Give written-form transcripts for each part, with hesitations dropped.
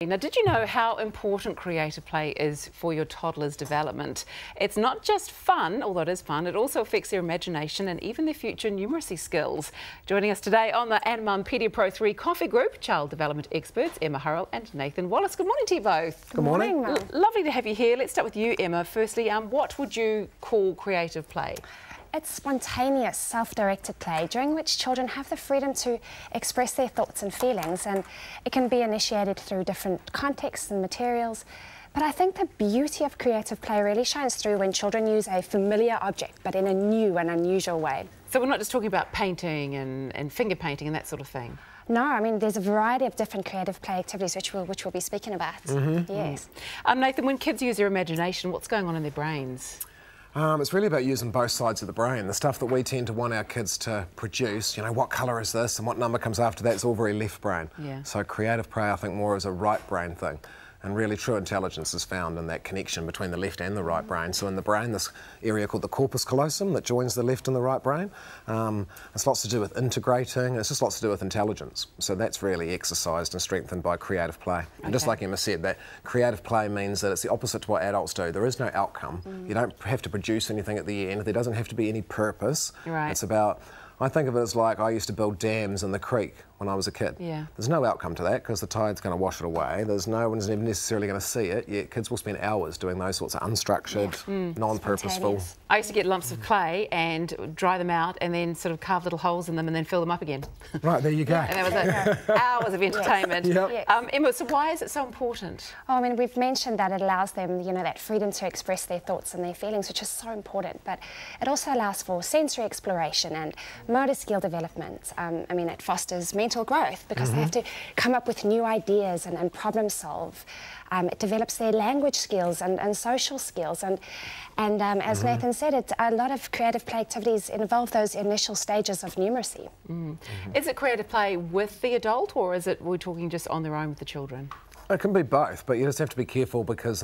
Now, did you know how important creative play is for your toddler's development? It's not just fun, although it is fun, it also affects their imagination and even their future numeracy skills. Joining us today on the And Mum Pedia Pro 3 Coffee Group, child development experts Emma Hurrell and Nathan Wallis. Good morning to you both. Good morning. Lovely to have you here. Let's start with you, Emma. Firstly, what would you call creative play? It's spontaneous, self-directed play during which children have the freedom to express their thoughts and feelings, and it can be initiated through different contexts and materials. But I think the beauty of creative play really shines through when children use a familiar object but in a new and unusual way. So we're not just talking about painting and finger painting and that sort of thing? No, I mean there's a variety of different creative play activities which we'll be speaking about. Yes. Nathan, when kids use their imagination, what's going on in their brains? It's really about using both sides of the brain. The stuff that we tend to want our kids to produce, you know, what colour is this and what number comes after that, it's all very left brain. Yeah. So creative play, I think, more is a right brain thing. And really true intelligence is found in that connection between the left and the right brain. So in the brain, this area called the corpus callosum that joins the left and the right brain, it's lots to do with integrating, it's just lots to do with intelligence. So that's really exercised and strengthened by creative play. Okay. And just like Emma said, that creative play means that it's the opposite to what adults do. There is no outcome. You don't have to produce anything at the end. There doesn't have to be any purpose. Right. It's about, I think of it as like I used to build dams in the creek when I was a kid. Yeah. There's no outcome to that because the tide's going to wash it away. There's no one's even necessarily going to see it, yet kids will spend hours doing those sorts of unstructured, non-purposeful. I used to get lumps of clay and dry them out and then sort of carve little holes in them and then fill them up again. Right, there you go. And that was it. Hours of entertainment. Yep. Emma, so why is it so important? Oh, I mean, we've mentioned that it allows them, you know, that freedom to express their thoughts and their feelings, which is so important, but it also allows for sensory exploration and motor skill development. I mean, it fosters mental growth because they have to come up with new ideas and problem solve. It develops their language skills and social skills, and as Nathan said, a lot of creative play activities involve those initial stages of numeracy. Is it creative play with the adult, or is it we're talking just on their own with the children? It can be both, but you just have to be careful because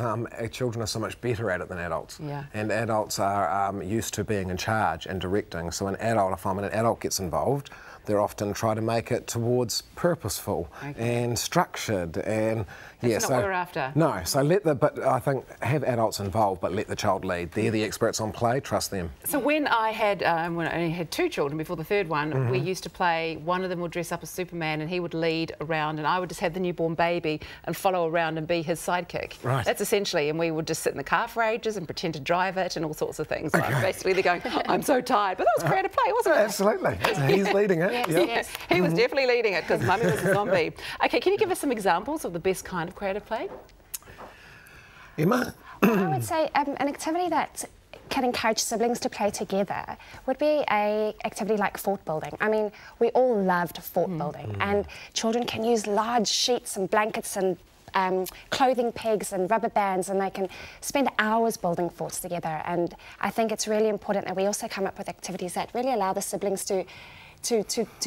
children are so much better at it than adults. Yeah. And adults are used to being in charge and directing. So an adult, if an adult gets involved, they're often try to make it towards purposeful and structured and That's not what we're after. No, so but I think have adults involved, but let the child lead. They're the experts on play. Trust them. So when I only had 2 children before the third one, we used to play. One of them would dress up as Superman and he would lead around, and I would just have the newborn baby and follow around and be his sidekick. Right. That's essentially, and we would just sit in the car for ages and pretend to drive it and all sorts of things. Like basically, they're going, I'm so tired, but that was creative play, wasn't it? Absolutely. He's leading it. Yes. He was definitely leading it because Mummy was a zombie. Okay, can you give us some examples of the best kind of creative play? Emma? I would say an activity that can encourage siblings to play together would be an activity like fort building. I mean, we all loved fort building, and children can use large sheets and blankets and clothing pegs and rubber bands, and they can spend hours building forts together. And I think it's really important that we also come up with activities that really allow the siblings to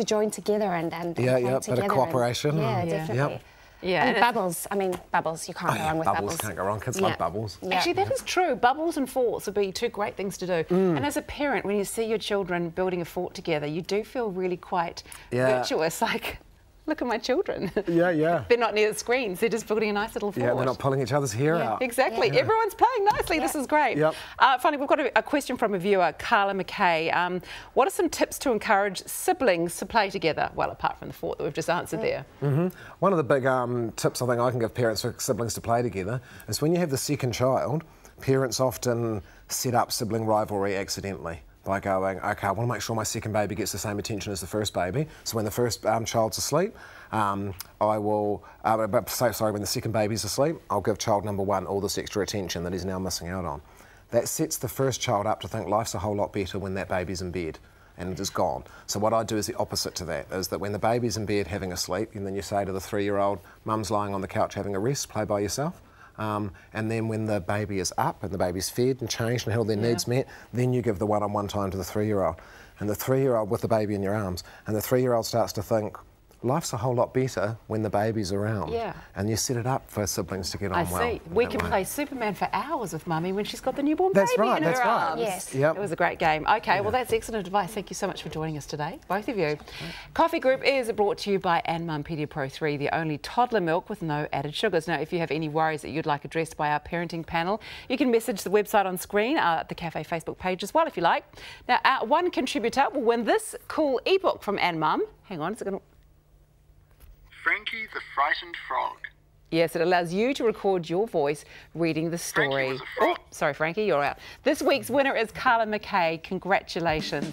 join together and play together. Bit of cooperation. Definitely. Yeah, and bubbles. I mean, bubbles. You can't go wrong with bubbles. Bubbles can't go wrong. Kids love bubbles. Yeah. Actually, that is true. Bubbles and forts would be 2 great things to do. And as a parent, when you see your children building a fort together, you do feel really quite virtuous. Like, look at my children. Yeah. They're not near the screens. They're just building a nice little fort. Yeah, they're not pulling each other's hair out. Exactly. Yeah. Everyone's playing nicely. This is great. Yep. Finally, we've got a question from a viewer, Carla McKay. What are some tips to encourage siblings to play together? Well, apart from the fort that we've just answered there. One of the big tips I think I can give parents for siblings to play together is when you have the second child, parents often set up sibling rivalry accidentally by going, okay, I want to make sure my second baby gets the same attention as the first baby. So when the first child's asleep, when the second baby's asleep, I'll give child number 1 all this extra attention that he's now missing out on. That sets the first child up to think life's a whole lot better when that baby's in bed and it is gone. So what I do is the opposite to that, is that when the baby's in bed having a sleep, and then you say to the 3-year-old, Mum's lying on the couch having a rest, play by yourself. And then when the baby is up and the baby's fed and changed and had all their needs met, then you give the one-on-one time to the 3-year-old. And the 3-year-old with the baby in your arms, and the 3-year-old starts to think, life's a whole lot better when the baby's around. Yeah. And you set it up for siblings to get on well. I see. We can play Superman for hours with Mummy when she's got the newborn baby in her arms. Yes. It was a great game. Okay, well, that's excellent advice. Thank you so much for joining us today, both of you. Coffee Group is brought to you by Mum Pedia Pro 3, the only toddler milk with no added sugars. Now, if you have any worries that you'd like addressed by our parenting panel, you can message the website on screen, the Cafe Facebook page as well, if you like. Now, one contributor will win this cool ebook from Mum. Hang on, is it going to... Frankie the Frightened Frog. Yes, it allows you to record your voice reading the story. Frankie was a frog. Oh, sorry, Frankie, you're out. This week's winner is Carla McKay. Congratulations.